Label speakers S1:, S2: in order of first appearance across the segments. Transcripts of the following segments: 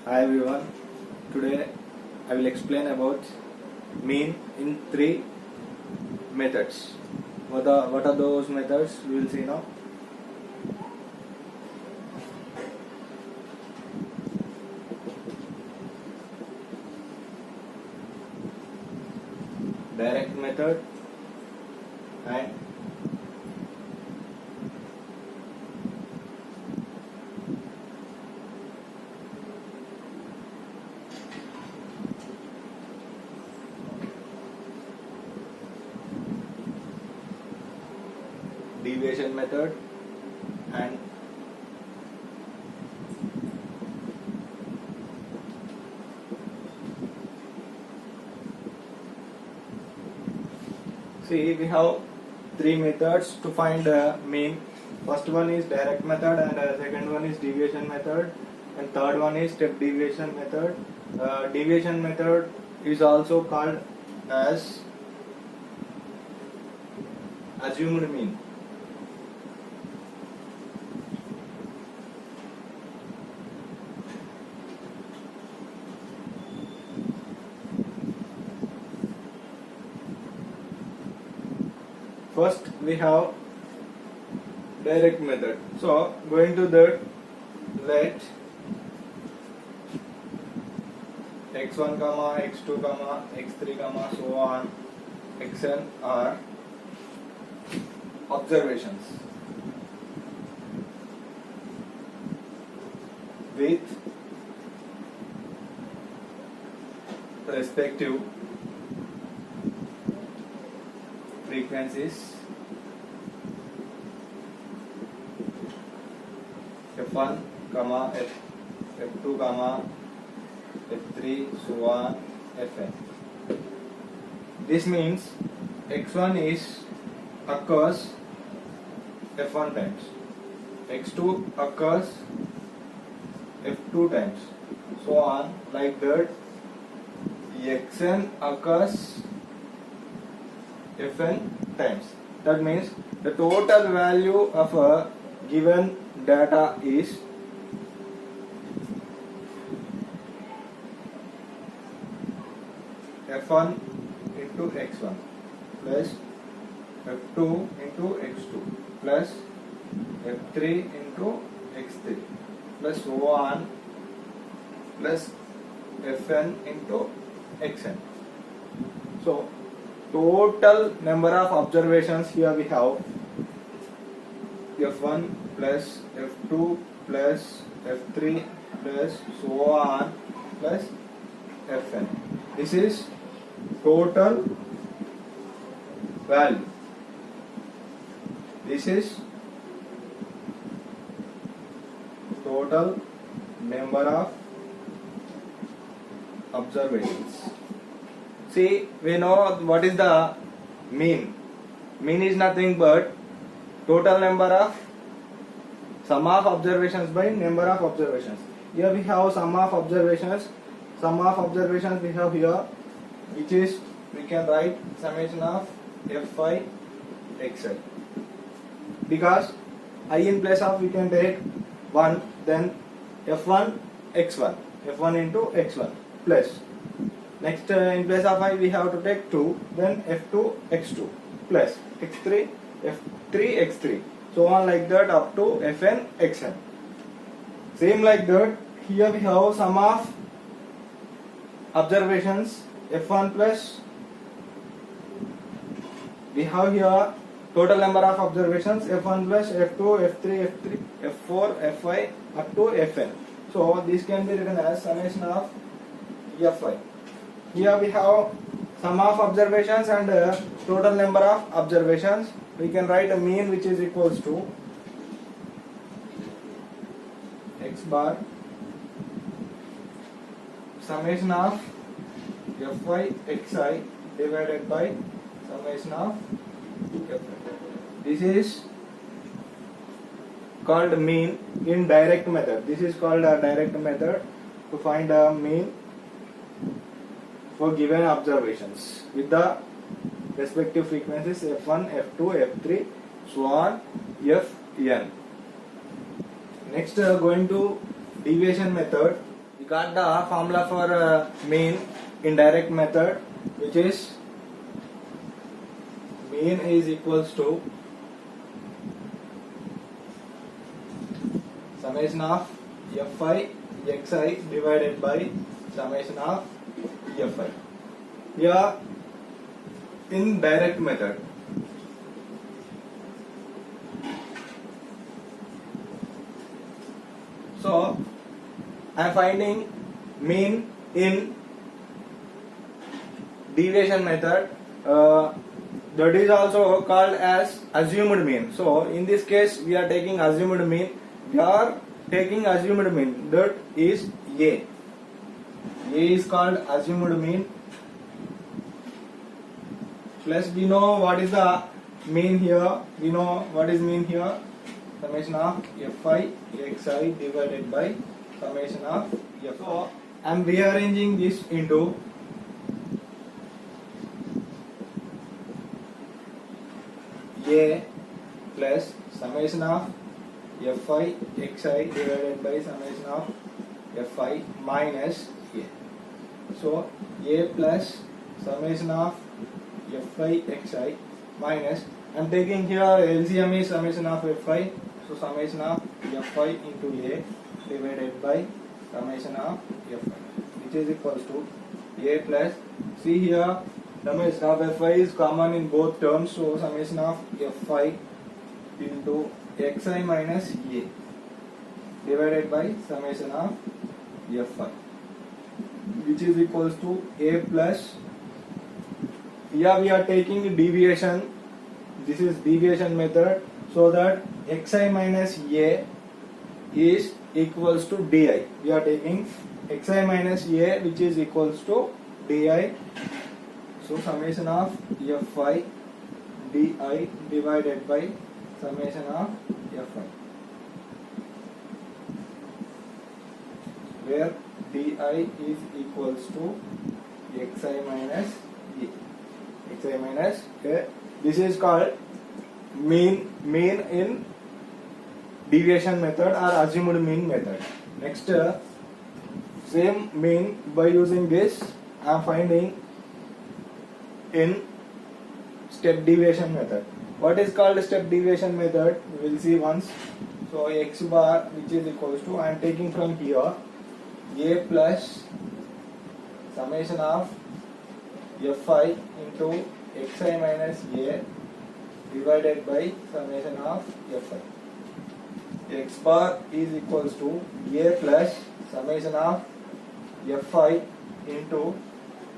S1: Hi everyone. Today I will explain about mean in three methods. What are those methods? We will see now. Direct method and deviation method and see we have three methods to find the mean. First one is direct method and second one is deviation method and third one is step deviation method. Deviation method is also called as assumed mean. First we have direct method. So going to that, let x1 comma x2 comma x3 comma so on xn are observations with respective frequencies f1 comma f2 comma f3 so on fn. This means x1 is occurs f1 times, x2 occurs f2 times, so on like that. Xn occurs fn times. That means the total value of a given data is f1 into x1 plus f2 into x2 plus f3 into x3 plus so on plus fn into xn. So total number of observations here we have f1 plus f2 plus f3 plus so on plus fn. This is total value. This is total number of observations. See, we know what is the mean. Mean is nothing but total number of sum of observations by number of observations. Here we have sum of observations. Sum of observations we have here, which is we can write summation of fi xi. Because I in place of we can take 1, then f1 x1, f1 into x1 plus. Next in place of I we have to take 2, then f2 x2 plus x3 f3 x3 so on like that up to fn xn. Same like that here we have sum of observations f1 plus we have here total number of observations f1 plus f2 f3 f4 fi up to fn. So this can be written as summation of fi. Here we have sum of observations and total number of observations. We can write a mean which is equals to x bar summation of fi xi divided by summation of fi. This is called mean in direct method. This is called a direct method to find a mean for given observations with the respective frequencies f1, f2, f3, so on fn. Next going to deviation method. we got the formula for mean in direct method, which is mean is equals to summation of fi xi divided by summation of fi. Here in direct method, so I am finding mean in deviation method, that is also called as assumed mean. So in this case we are taking assumed mean. We are taking assumed mean, that is A. A is called assumed mean. Plus we know what is the mean here. We know what is mean here. Summation of fi xi divided by summation of f. So I am rearranging this into A plus summation of fi xi divided by summation of fi minus A. So A plus summation of fi xi minus, I am taking here LCM is summation of fi, so summation of fi into A divided by summation of fi, which is equals to A plus, see here summation of fi is common in both terms, so summation of fi into xi minus A divided by summation of fi, which is equals to A plus, here we are taking deviation, this is deviation method, so that xi minus A is equals to di. We are taking xi minus A, which is equals to di. So summation of fi di divided by summation of fi, where di is equals to xi minus A. Xi minus A. This is called mean in deviation method or assumed mean method. Next, same mean by using this I am finding in step deviation method. What is called step deviation method? We will see once. So x bar, which is equals to, I am taking from here A plus summation of fi into xi minus A divided by summation of fi. X bar is equals to A plus summation of fi into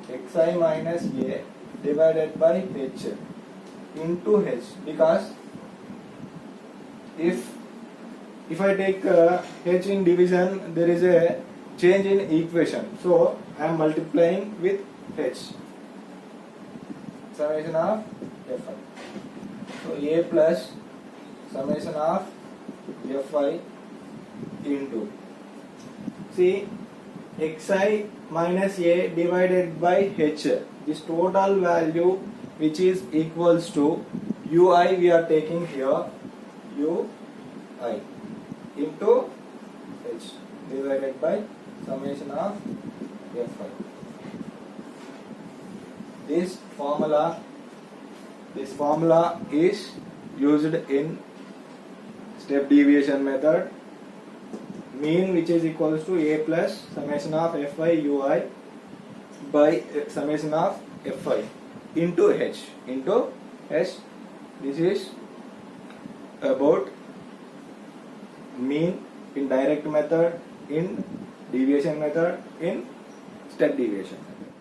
S1: xi minus A divided by h into h, because if I take h in division, there is a change in equation, so I am multiplying with h, summation of fi. So A plus summation of fi into, see, xi minus A divided by h, this total value which is equals to ui, we are taking here ui into h divided by summation of fi. This formula is used in step deviation method. Mean, which is equals to A plus summation of fi ui by summation of fi into h. This is about mean in direct method, in deviation method, in step deviation method.